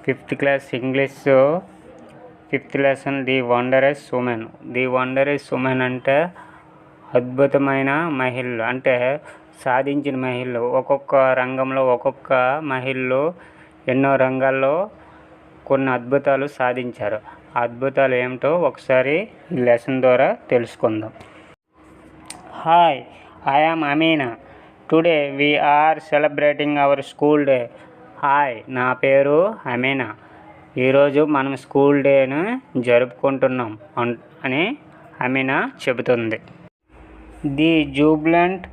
Fifth class English fifth lesson the wondrous women. The wondrous women అంటే అద్భుతమైన మహిళలు, అంటే సాధించిన మహిళలు. ఒక్కొక్క రంగంలో ఒక్కొక్క మహిళలు ఎన్నో రంగాల్లో కొన్ని అద్భుతాలు సాధించారు. ఆ అద్భుతాలు ఏమిటో ఒకసారి ఈ లెసన్ ద్వారా తెలుసుకుందాం. Hi, I am Amina. Today we are celebrating our school day. Hi, నా పేరు అమీనా. ఈరోజు మనం స్కూల్ డేను జరుపుకుంటున్నాం అని అమీనా చెబుతుంది. The Jubilant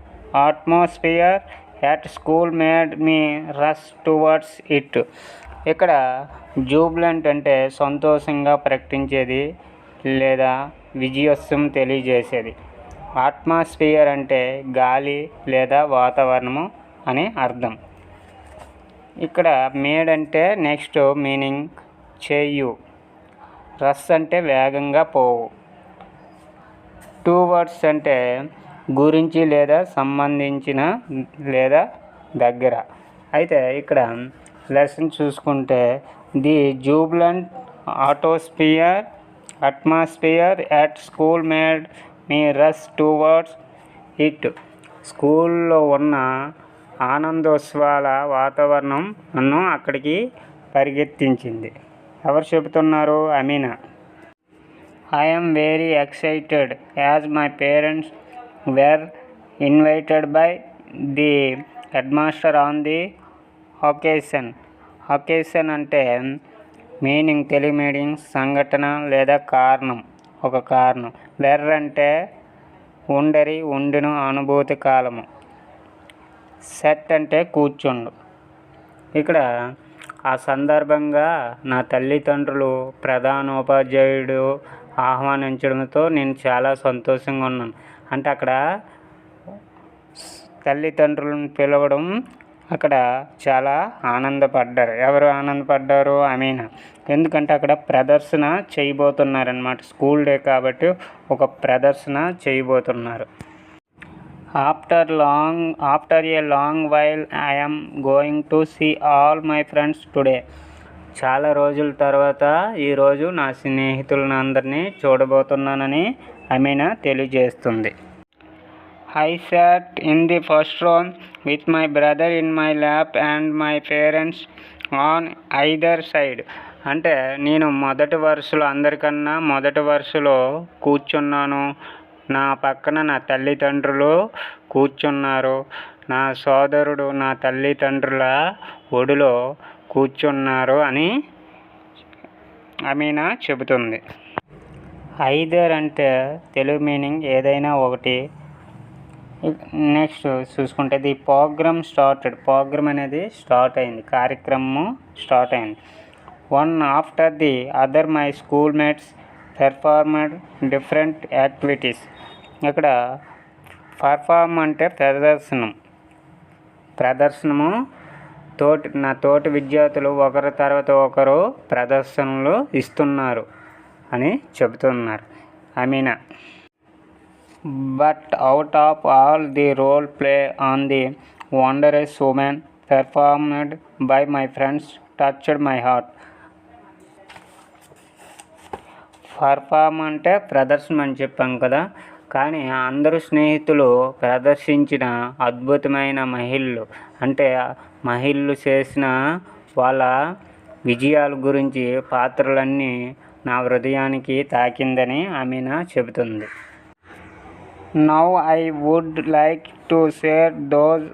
atmosphere at school made me rush towards it. ఇక్కడ జూబ్లెంట్ అంటే సంతోషంగా ప్రకటించేది లేదా విజయోత్సవం తెలియజేసేది. అట్మాస్ఫియర్ అంటే గాలి లేదా వాతావరణము అని అర్థం. ఇక్కడ మేడ్ అంటే నెక్స్ట్ మీనింగ్ చేయు. రష్ అంటే వేగంగా పోవు. టువర్డ్స్ అంటే గురించి లేదా సంబంధించిన లేదా దగ్గర. అయితే ఇక్కడ లెసన్ చూసుకుంటే the Jubilant atmosphere at school made me rush towards it. స్కూల్లో ఉన్న ఆనందోత్సవాల వాతావరణం నన్ను అక్కడికి పరిగెత్తించింది. ఎవరు చెబుతున్నారు? Amina. I am very excited as my parents were invited by the headmaster on the occasion. Occasion అంటే మీనింగ్, తెలుగు మీనింగ్ సంఘటన లేదా కారణం, ఒక కారణం. వెర్ అంటే ఉండరి, ఉండును, అనుభూతి కాలము. సెట్ అంటే కూర్చుండు. ఇక్కడ ఆ సందర్భంగా నా తల్లిదండ్రులు ప్రధానోపాధ్యాయుడు ఆహ్వానించడంతో నేను చాలా సంతోషంగా ఉన్నాను. అంటే అక్కడ తల్లిదండ్రులను పిలవడం అక్కడ చాలా ఆనందపడ్డారు. ఎవరు ఆనందపడ్డారు? అమీనా. ఎందుకంటే అక్కడ ప్రదర్శన చేయబోతున్నారనమాట. స్కూల్ డే కాబట్టి ఒక ప్రదర్శన చేయబోతున్నారు. After a long while I am going to see all my friends today. చాలా రోజుల తర్వాత ఈరోజు నా స్నేహితులను అందరినీ చూడబోతున్నానని అమీనా తెలియజేస్తుంది. I sat in the first row with my brother in my lap and my parents on either side. అంటే నేను మొదటి వరుసలో, అందరికన్నా మొదటి వరుసలో కూర్చున్నాను. నా పక్కన నా తల్లిదండ్రులు కూర్చున్నారు. నా సోదరుడు నా తల్లిదండ్రుల ఒడిలో కూర్చున్నారు అని అమీనా చెబుతుంది. ఐదర్ అంటే తెలుగు మీనింగ్ ఏదైనా ఒకటి. నెక్స్ట్ చూసుకుంటే ది ప్రోగ్రామ్ స్టార్టెడ్. ప్రోగ్రామ్ అనేది స్టార్ట్ అయింది, కార్యక్రమం స్టార్ట్ అయింది. One after the other my school mates performed different activities. ఇక్కడ పర్ఫార్మ్ అంటే ప్రదర్శనము. నా తోటి విద్యార్థులు ఒకరి తర్వాత ఒకరు ప్రదర్శనలు ఇస్తున్నారు అని చెబుతున్నారు Amina. But out of all the role play on the wondrous women performed by my friends touched my heart. Perform అంటే ప్రదర్శన అని చెప్పాం కదా, కానీ అందరూ స్నేహితులు ప్రదర్శించిన అద్భుతమైన మహిళలు, అంటే మహిళలు చేసిన వాళ్ళ విజయాల గురించి పాత్రలన్నీ నా హృదయానికి తాకిందని అమీనా చెబుతుంది. Now I would like to share those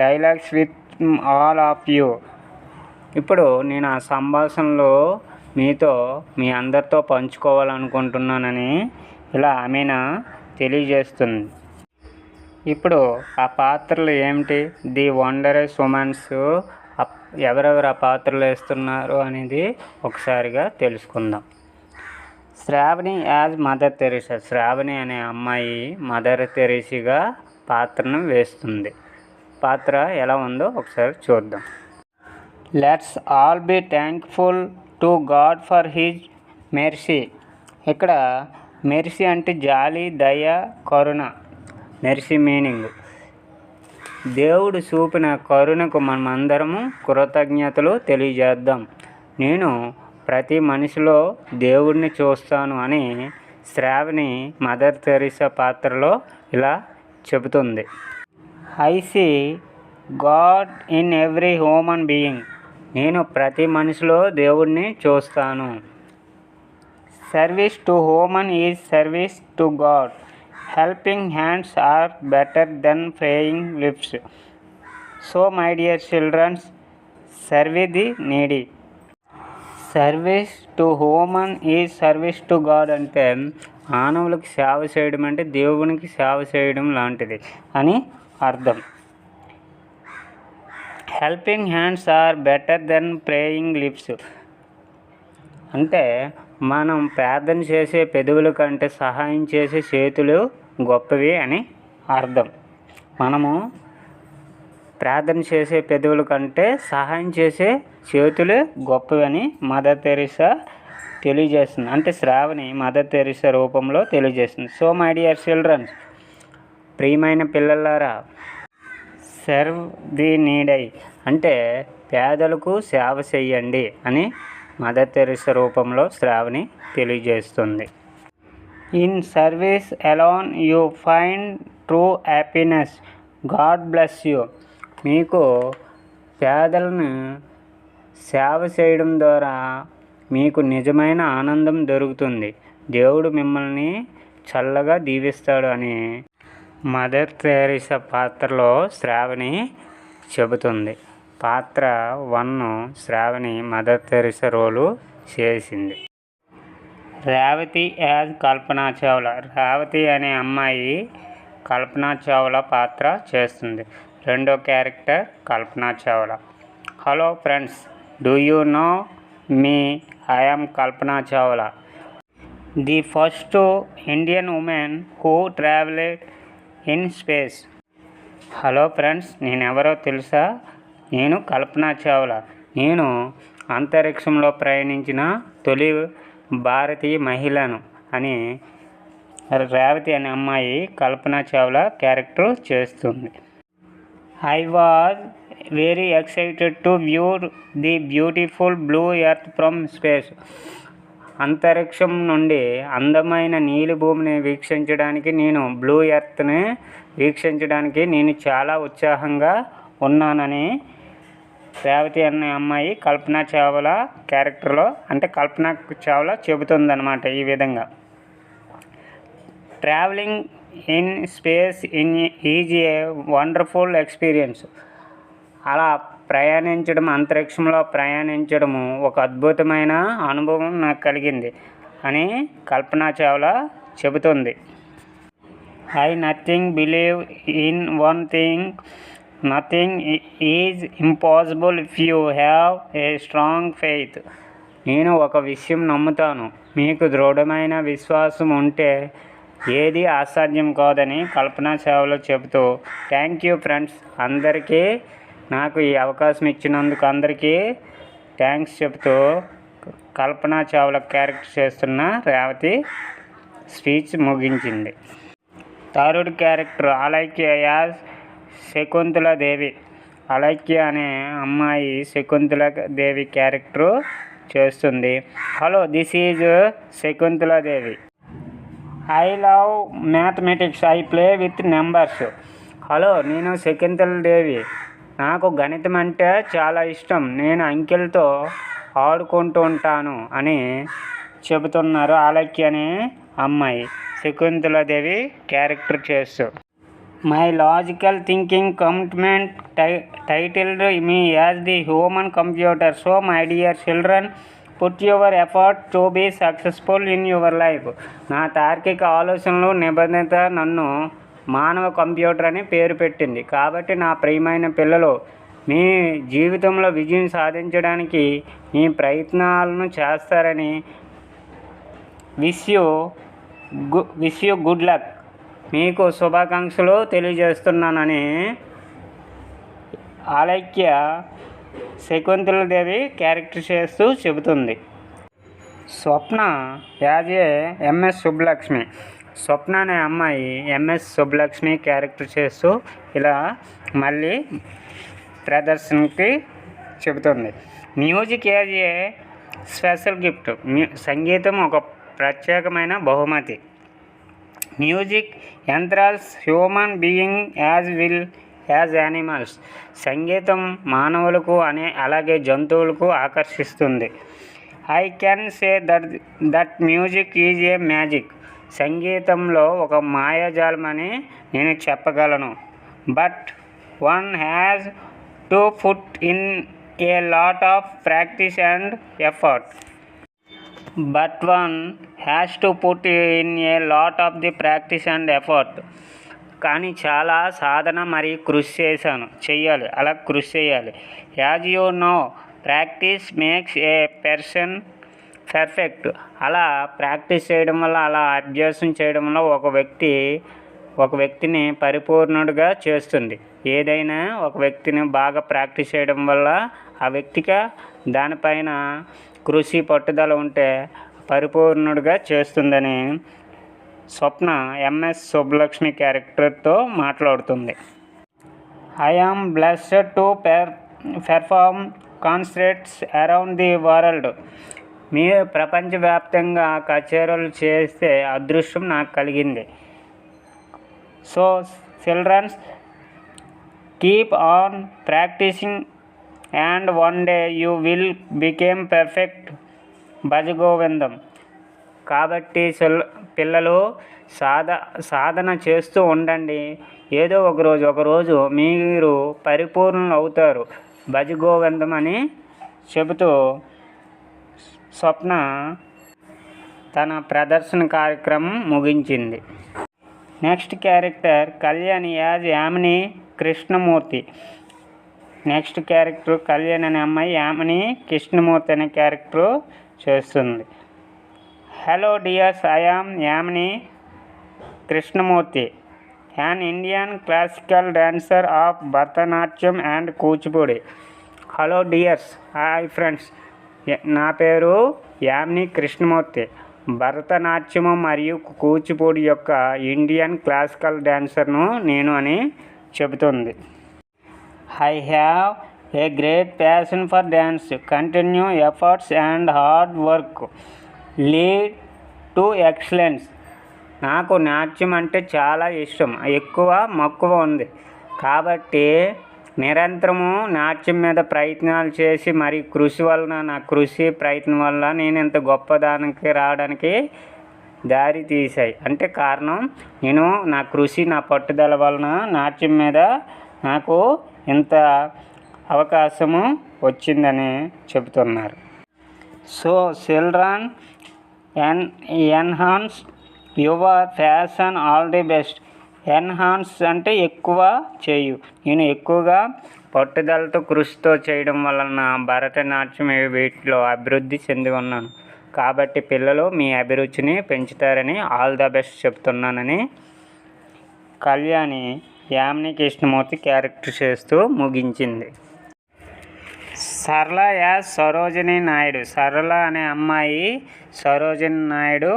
dialogues with all of you. ఇప్పుడు నేను ఆ సంభాషణలో మీ అందరితో పంచుకోవాలనుకుంటున్నానని ఇలా అమీనా తెలియజేస్తుంది. ఇప్పుడు ఆ పాత్రలు ఏమిటి? The wondrous womens. ఎవరెవరు ఆ పాత్రలు వేస్తున్నారు అనేది ఒకసారిగా తెలుసుకుందాం. Shravani as mother Teresa. Shravani అనే అమ్మాయి మదర్ తెరీసాగా పాత్రను వేస్తుంది. పాత్ర ఎలా ఉందో ఒకసారి చూద్దాం. Let's all be thankful to God for his mercy. ఇక్కడ మెర్సీ అంటే జాలి, దయ, కరుణ. మెర్సీ మీనింగ్ దేవుడు చూపిన కరుణకు మనమందరము కృతజ్ఞతలు తెలియజేద్దాం. నేను ప్రతి మనిషిలో దేవుడిని చూస్తాను అని శ్రావణి మదర్ తెరీసా పాత్రలో ఇలా చెబుతుంది. I see God in every human being. నేను ప్రతి మనిషిలో దేవుడిని చూస్తాను. Service to human is service to God. Helping hands are better than praying lips. So my dear childrens, serve the needy. Service to human is service to God అంటే మానవులకు సేవ చేయడం అంటే దేవునికి సేవ చేయడం లాంటిది అని అర్థం. Helping hands are better than praying lips అంటే మనం ప్రార్థన చేసే పెదవుల కంటే సహాయం చేసే చేతులు గొప్పవి అని అర్థం. మనము ప్రార్థన చేసే పెదవుల కంటే సహాయం చేసే చేతులు గొప్పవి అని మదర్ తెరీసా తెలియజేస్తుంది. అంటే శ్రావణి మదర్ తెరీసా రూపంలో తెలియజేస్తుంది. సో మై డియర్ చిల్డ్రన్స్, ప్రియమైన పిల్లలారా, సర్వ్ ది నీడై అంటే పేదలకు సేవ చెయ్యండి అని మదర్ తెరీసా రూపంలో శ్రావణి తెలియజేస్తుంది. In service alone you find true happiness. God bless you. మీకు పేదలను సేవ చేయడం ద్వారా మీకు నిజమైన ఆనందం దొరుకుతుంది. దేవుడు మిమ్మల్ని చల్లగా దీవిస్తాడు అని మదర్ తెరీసా పాత్రలో శ్రావణి చెబుతుంది. పాత్ర 1 శ్రావణి మదర్ తెరీసా రోలు చేసింది. రేవతి యాజ్ కల్పనా చావ్లా. రేవతి అనే అమ్మాయి కల్పనా చావ్లా పాత్ర చేస్తుంది. రెండో character Kalpana Chawla. Hello friends, do you know me? I am Kalpana Chawla, the first Indian women who travelled in space. Hello friends, నేనెవరో తెలుసా? నేను కల్పనా చావ్లా. నేను అంతరిక్షంలో ప్రయాణించిన తొలి భారతీయ మహిళను అని రేవతి అనే అమ్మాయి కల్పనా చావ్లా క్యారెక్టర్ చేస్తుంది. I was very excited to view the beautiful blue earth from space. అంతరిక్షం నుండి అందమైన నీలి భూమిని వీక్షించడానికి బ్లూ ఎర్త్ని వీక్షించడానికి నేను చాలా ఉత్సాహంగా ఉన్నానని రేవతి అనే అమ్మాయి కల్పనా చావ్లా క్యారెక్టర్లో అంటే కల్పనా చావ్లా చెబుతుందన్నమాట. ఈ విధంగా travelling in space is a wonderful experience. అలా ప్రయాణించడం, అంతరిక్షంలో ప్రయాణించడము ఒక అద్భుతమైన అనుభవం నాకు కలిగింది అని కల్పనా చావ్లా చెబుతుంది. I nothing believe in one thing, nothing is impossible if you have a strong faith. నేను ఒక విషయం నమ్ముతాను, మీకు దృఢమైన విశ్వాసం ఉంటే ఏది అసాధ్యం కాదని కల్పనా చావ్లా చెబుతూ, థ్యాంక్ యూ ఫ్రెండ్స్, అందరికీ నాకు ఈ అవకాశం ఇచ్చినందుకు అందరికీ థ్యాంక్స్ చెబుతూ కల్పనా చావ్లా క్యారెక్టర్ చేస్తున్న రేవతి స్పీచ్ ముగించింది. Third character Alaikya as Shakuntala Devi. Alaikya అనే అమ్మాయి శకుంతలా దేవి క్యారెక్టర్ చేస్తుంది. Hello, this is Shakuntala Devi. I love mathematics, I play with numbers. Hello, నేను శకుంతలా దేవి. నాకు గణితం అంటే చాలా ఇష్టం, నేను అంకెలతో ఆడుకుంటూ ఉంటాను అని చెబుతున్నారు అలైక్య అనే అమ్మాయి శకుంతలా దేవి క్యారెక్టర్ చేస్తూ. My logical thinking commitment titled me as the human computer. So my dear children, put your effort to be successful in your life. నా తార్కిక ఆలోచనలు నిబంధత నన్ను మానవ కంప్యూటర్ అని పేరు పెట్టింది. కాబట్టి నా ప్రియమైన పిల్లలు, మీ జీవితంలో విజయం సాధించడానికి మీ ప్రయత్నాలను చేస్తారని విష్ యూ గుడ్ లక్. మీకు శుభాకాంక్షలు తెలియజేస్తున్నానని అలైక్య శకుంతలా దేవి క్యారెక్టర్ చేస్తూ చెబుతుంది. స్వప్న యాజ్ ఏ ఎంఎస్ సుబ్బలక్ష్మి. స్వప్న అనే అమ్మాయి ఎంఎస్ సుబ్బలక్ష్మి క్యారెక్టర్ చేస్తూ ఇలా మళ్ళీ ప్రదర్శనకి చెబుతుంది. Music as a special gift. సంగీతం ఒక ప్రత్యేకమైన బహుమతి. Music enthralls human being as well as animals. సంగీతం మానవులకు అలాగే జంతువులకు ఆకర్షిస్తుంది. I can say that music is a magic. సంగీతంలో ఒక మాయాజాలం అని నేను చెప్పగలను. But one has to put in a lot of practice and effort. కానీ చాలా సాధన మరియు కృషి చేయాలి. As you know, practice makes a person perfect. అలా ప్రాక్టీస్ చేయడం వల్ల, అలా అభ్యాసం చేయడం వల్ల ఒక వ్యక్తిని పరిపూర్ణుడిగా చేస్తుంది. ఏదైనా ఒక వ్యక్తిని బాగా ప్రాక్టీస్ చేయడం వల్ల ఆ వ్యక్తికి దానిపైన కృషి పట్టుదల ఉంటే పరిపూర్ణుడిగా చేస్తుందని స్వప్న ఎంఎస్ సుబ్బలక్ష్మి క్యారెక్టర్తో మాట్లాడుతుంది. I am blessed to perform concerts around the world. ప్రపంచవ్యాప్తంగా కచేరీలు చేసే అదృష్టం నాకు కలిగింది. So childrens, keep on practicing and one day you will became perfect. Bhajagovindam. కాబట్టి పిల్లలు సాధన చేస్తూ ఉండండి. ఏదో ఒకరోజు మీరు పరిపూర్ణులు అవుతారు. భజగోవిందం అని చెబుతూ స్వప్న తన ప్రదర్శన కార్యక్రమం ముగించింది. Next character Kalyani as Yamini Krishnamurthy. Next character Kalyani అనే అమ్మాయి యామిని కృష్ణమూర్తి అనే క్యారెక్టర్ చేస్తుంది. Hello dears, I am Yamini Krishnamurthy, an Indian classical dancer of Bharatanatyam and Kuchipudi. Hello dears, hi friends, నా పేరు యామిని కృష్ణమూర్తి. భరతనాట్యము మరియు కూచిపూడి యొక్క ఇండియన్ క్లాసికల్ డాన్సర్ను నేను అని చెబుతుంది. I have a great passion for dance. Continue efforts and hard work lead to excellence. నాకు నాట్యం అంటే చాలా ఇష్టం, ఎక్కువ మక్కువ ఉంది. కాబట్టి నిరంతరము నాట్యం మీద ప్రయత్నాలు చేసి మరి నా కృషి ప్రయత్నం వల్ల నేను ఇంత గొప్పదానికి రావడానికి దారి తీశాయి. అంటే కారణం నేను నా కృషి, నా పట్టుదల వలన నాట్యం మీద నాకు ఇంత అవకాశము వచ్చిందని చెబుతున్నారు. So children, enhance your fashion, all the best. Enhance అంటే ఎక్కువ చేయు. నేను ఎక్కువగా పట్టుదలతో కృషితో చేయడం వలన భరతనాట్యం వీటిలో అభివృద్ధి చెంది ఉన్నాను. కాబట్టి పిల్లలు మీ అభిరుచిని పెంచుతారని ఆల్ ద బెస్ట్ చెప్తున్నానని కళ్యాణి యామిని కృష్ణమూర్తి క్యారెక్టర్ చేస్తూ ముగించింది. సరళ యాజ్ సరోజిని నాయుడు. సరళ అనే అమ్మాయి సరోజిని నాయుడు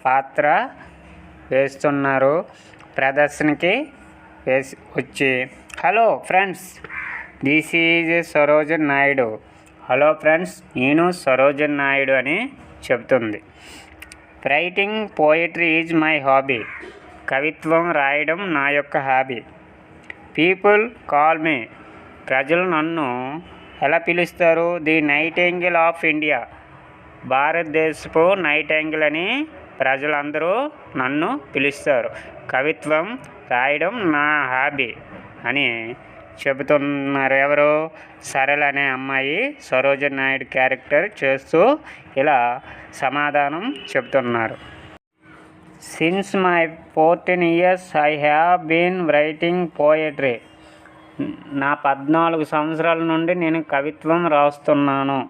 పాత్ర వేస్తున్నారు. ప్రదర్శనకి వచ్చి hello friends, this is Sarojini Naidu. Hello friends, నేను సరోజిని నాయుడు అని చెబుతుంది. Writing poetry is my hobby. కవిత్వం రాయడం నా యొక్క హాబీ. పీపుల్ కాల్ మీ. ప్రజలు నన్ను ఎలా పిలుస్తారు? The nightingale of India. భారతదేశపు నైటింగేల్ అని ప్రజలందరూ నన్ను పిలుస్తారు. కవిత్వం రాయడం నా హాబీ అని చెబుతున్నారు. ఎవరు? సరళ అనే అమ్మాయి సరోజిని నాయుడు క్యారెక్టర్ చేస్తూ ఇలా సమాధానం చెబుతున్నారు. Since my 14 years I have been writing poetry. నా 14 సంవత్సరాల నుండి నేను కవిత్వం రాస్తున్నాను.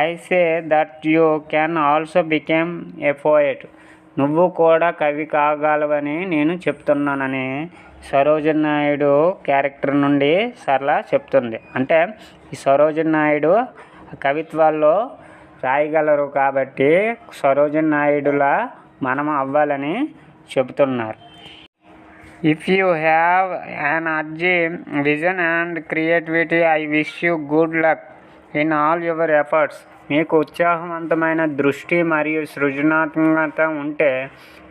I say that you can also became a poet. నువ్వు కూడా కవి కాగలవని నేను చెప్తున్నానని సరోజిని నాయుడు క్యారెక్టర్ నుండి సరళ చెప్తుంది. అంటే ఈ సరోజిని నాయుడు కవిత్వాల్లో రాయగలరు కాబట్టి సరోజిని నాయుడులా మనం అవ్వాలని చెబుతున్నారు. If you have an urgent vision and creativity, I wish you good luck in all your efforts. మీకు ఉత్సాహవంతమైన దృష్టి మరియు సృజనాత్మకత ఉంటే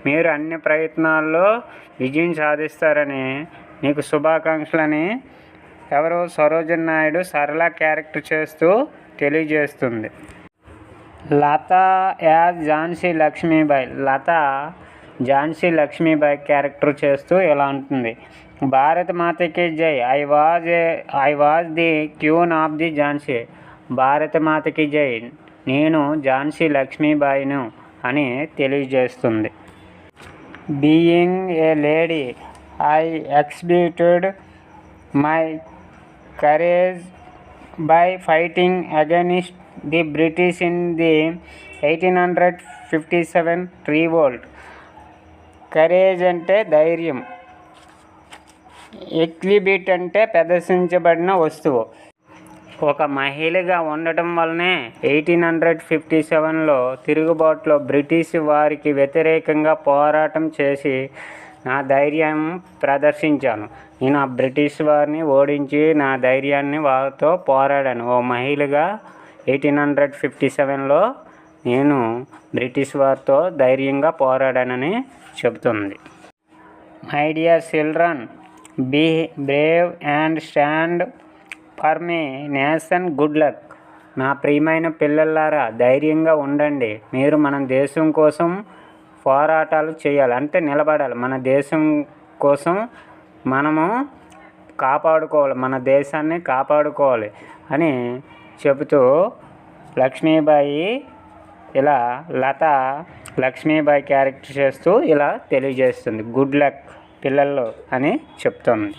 మీరు అన్ని ప్రయత్నాల్లో విజయం సాధిస్తారని మీకు శుభాకాంక్షలని ఎవరో సరోజిని నాయుడు సరళ క్యారెక్టర్ చేస్తూ తెలియజేస్తుంది. లత యాజ్ ఝాన్సీ లక్ష్మీబాయి. లత ఝాన్సీ లక్ష్మీబాయి క్యారెక్టర్ చేస్తూ ఇలా అంటుంది. భారత మాతకి జై. I was the queen of the Jhansi. భారత మాతకి జై, నేను ఝాన్సీ లక్ష్మీబాయిను అని తెలియజేస్తుంది. Being a lady, I exhibited my courage by fighting against the British in the 1857 revolt. Courage అంటే ధైర్యం, ఎగ్జిబిట్ అంటే ప్రదర్శించబడిన వస్తువు. ఒక మహిళగా ఉండటం వల్లనే 1857లో తిరుగుబాటులో బ్రిటిష్ వారికి వ్యతిరేకంగా పోరాటం చేసి నా ధైర్యం ప్రదర్శించాను. నేను ఆ బ్రిటిష్ వారిని ఓడించి నా ధైర్యాన్ని వారితో పోరాడాను. ఓ మహిళగా 1857లో నేను బ్రిటిష్ వారితో ధైర్యంగా పోరాడానని చెబుతుంది. My dear children, be brave and stand for my nation. Good luck. నా ప్రియమైన పిల్లలారా, ధైర్యంగా ఉండండి. మీరు మన దేశం కోసం పోరాటాలు చేయాలి, అంటే నిలబడాలి. మన దేశం కోసం మనము కాపాడుకోవాలి, మన దేశాన్ని కాపాడుకోవాలి అని చెబుతూ లక్ష్మీబాయి ఇలా లత లక్ష్మీబాయి క్యారెక్టర్ చేస్తూ ఇలా తెలియజేస్తుంది. గుడ్ లక్ పిల్లలు అని చెప్తుంది.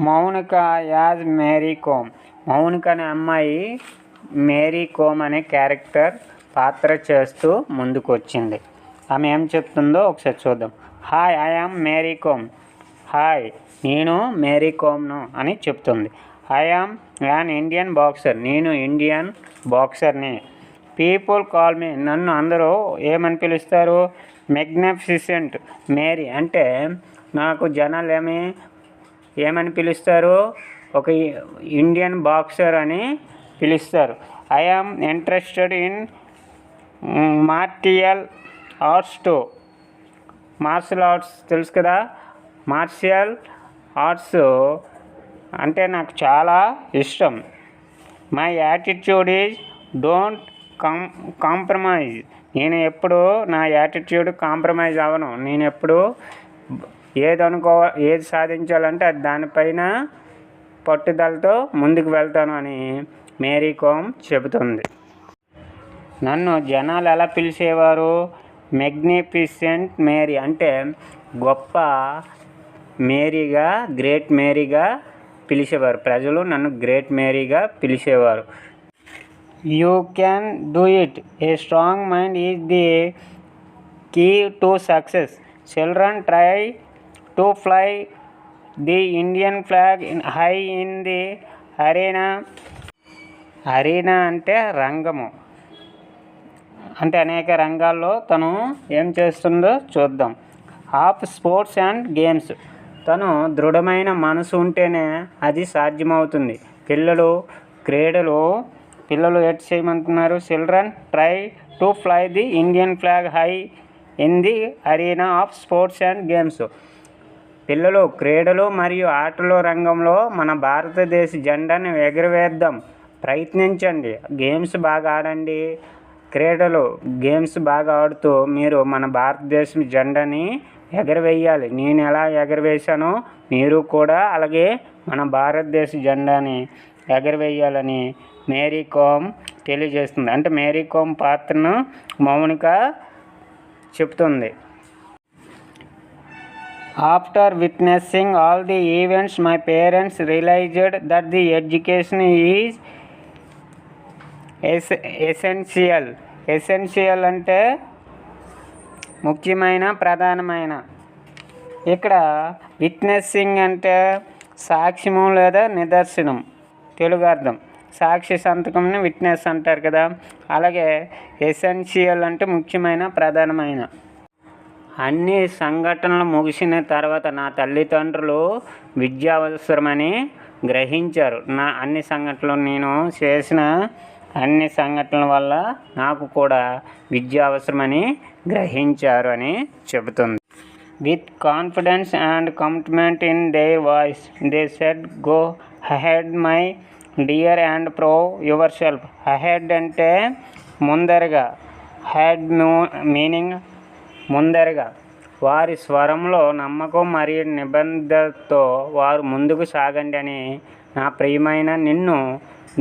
మౌనిక యాజ్ మేరీ కోమ్. మౌనిక అనే అమ్మాయి మేరీ కోమ్ అనే క్యారెక్టర్ పాత్ర చేస్తూ ముందుకు వచ్చింది. ఆమె ఏం చెప్తుందో ఒకసారి చూద్దాం. Hi, I am Mary Kom. Hi, నేను మేరీ కోమ్ను అని చెప్తుంది. I am an Indian boxer. నేను ఇండియన్ బాక్సర్ని. People call me. నన్ను అందరూ ఏమని పిలుస్తారు? మెగ్నిఫిసెంట్ మేరీ. అంటే నాకు జనాలు ఏమని పిలుస్తారు? ఒక ఇండియన్ బాక్సర్ అని పిలుస్తారు. I am interested in martial arts too. Martial arts తెలుసు కదా, మార్షల్ ఆర్ట్స్ అంటే నాకు చాలా ఇష్టం. My attitude is don't compromise. నేను ఎప్పుడు నా యాటిట్యూడ్ కాంప్రమైజ్ అవ్వను. నేను ఎప్పుడు ఏది సాధించాలంటే అది దానిపైన పట్టుదలతో ముందుకు వెళ్తాను అని మేరీ కోమ్ చెబుతుంది. నన్ను జనాలు ఎలా పిలిచేవారు? మెగ్నిఫిసెంట్ మేరీ అంటే గొప్ప మేరీగా, గ్రేట్ మేరీగా పిలిచేవారు. ప్రజలు నన్ను గ్రేట్ మేరీగా పిలిచేవారు. You can do it. A strong mind is the key to success. Children try to fly the Indian flag high in the arena. Arena అంటే రంగము, అంటే అనేక రంగాల్లో తను ఏం చేస్తుందో చూద్దాం. Of sports and games. తను దృఢమైన మనసు ఉంటేనే అది సాధ్యమవుతుంది. పిల్లలు ఎట్ చేయమంటున్నారు? Children try to fly the Indian flag high in the arena of sports and games. పిల్లలు క్రీడలు మరియు ఆటల రంగంలో మన భారతదేశ జెండాను ఎగురవేద్దాం. ప్రయత్నించండి. గేమ్స్ బాగా ఆడండి. గేమ్స్ బాగా ఆడుతూ మీరు మన భారతదేశం జెండాని ఎగరవేయాలి. నేను ఎలా ఎగరవేశానో మీరు కూడా అలాగే మన భారతదేశ జెండాని ఎగరవేయాలని మేరీ కోమ్ తెలియజేస్తుంది. అంటే మేరీ కోమ్ పాత్రను మౌనిక చెప్తుంది. After witnessing all the events my parents realised that the education is essential అంటే ముఖ్యమైన, ప్రధానమైన. ఇక్కడ విట్నెస్సింగ్ అంటే సాక్ష్యము లేదా నిదర్శనం, తెలుగు అర్థం. సాక్షి సంతకంని విట్నెస్ అంటారు కదా. అలాగే ఎసెన్షియల్ అంటే ముఖ్యమైన, ప్రధానమైన. అన్ని సంఘటనలు ముగిసిన తర్వాత నా తల్లిదండ్రులు విద్య అవసరమని గ్రహించారు. నా అన్ని సంఘటనలు నేను చేసిన అన్ని సంఘటనల వల్ల నాకు కూడా విద్య అవసరమని గ్రహించారు అని చెబుతుంది. With confidence and commitment in their voice they said go ahead my dear and prove your self. Ahead అంటే ముందరగా, హెడ్ మీనింగ్ ముందరగా. వారి స్వరంలో నమ్మకం మరియు నిబద్ధతతో వారు ముందుకు సాగండి అని, నా ప్రియమైన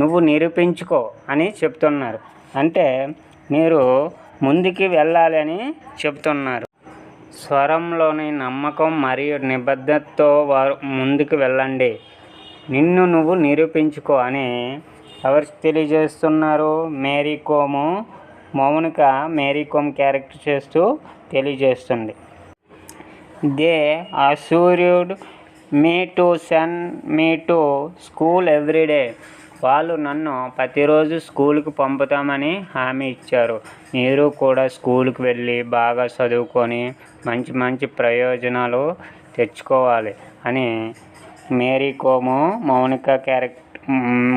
నువ్వు నిరూపించుకో అని చెప్తున్నారు. అంటే మీరు ముందుకు వెళ్ళాలి అని చెప్తున్నారు. స్వరంలోని నమ్మకం మరియు నిబద్ధతతో వారు ముందుకు వెళ్ళండి, నువ్వు నిరూపించుకో అని ఎవరు తెలియజేస్తున్నారు? మేరీ కోమ్ క్యారెక్టర్ చేస్తూ తెలియజేస్తుంది. They assured me to send me to school everyday. వాళ్ళు నన్ను ప్రతిరోజు స్కూల్కి పంపుతామని హామీ ఇచ్చారు. మీరు కూడా స్కూల్కి వెళ్ళి బాగా చదువుకొని మంచి మంచి ప్రయోజనాలు తెచ్చుకోవాలి అని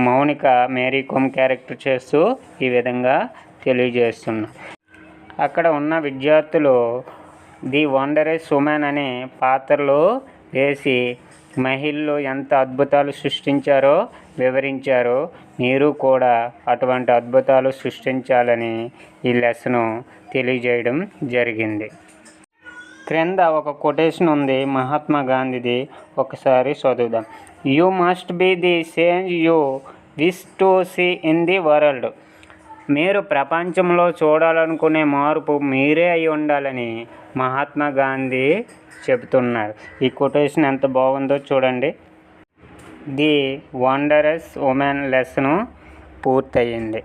మౌనిక మేరీ కోమ్ క్యారెక్టర్ చేస్తూ ఈ విధంగా తెలియజేస్తున్నారు. అక్కడ ఉన్న విద్యార్థులు ది వండరస్ ఉమెన్ అనే పాత్రలు వేసి మహిళలు ఎంత అద్భుతాలు సృష్టించారో వివరించారు. మీరు కూడా అటువంటి అద్భుతాలు సృష్టించాలని ఈ లెసను తెలియజేయడం జరిగింది. క్రింద ఒక కొటేషన్ ఉంది, మహాత్మా గాంధీది. ఒకసారి చదువుదాం. You must be the change you wish to see in the world. మీరు ప్రపంచంలో చూడాలనుకునే మార్పు మీరే అయి ఉండాలని మహాత్మా గాంధీ చెబుతున్నారు. ఈ కొటేషన్ ఎంత బాగుందో చూడండి. ది వండరస్ ఉమెన్ లెసను పూర్తయింది.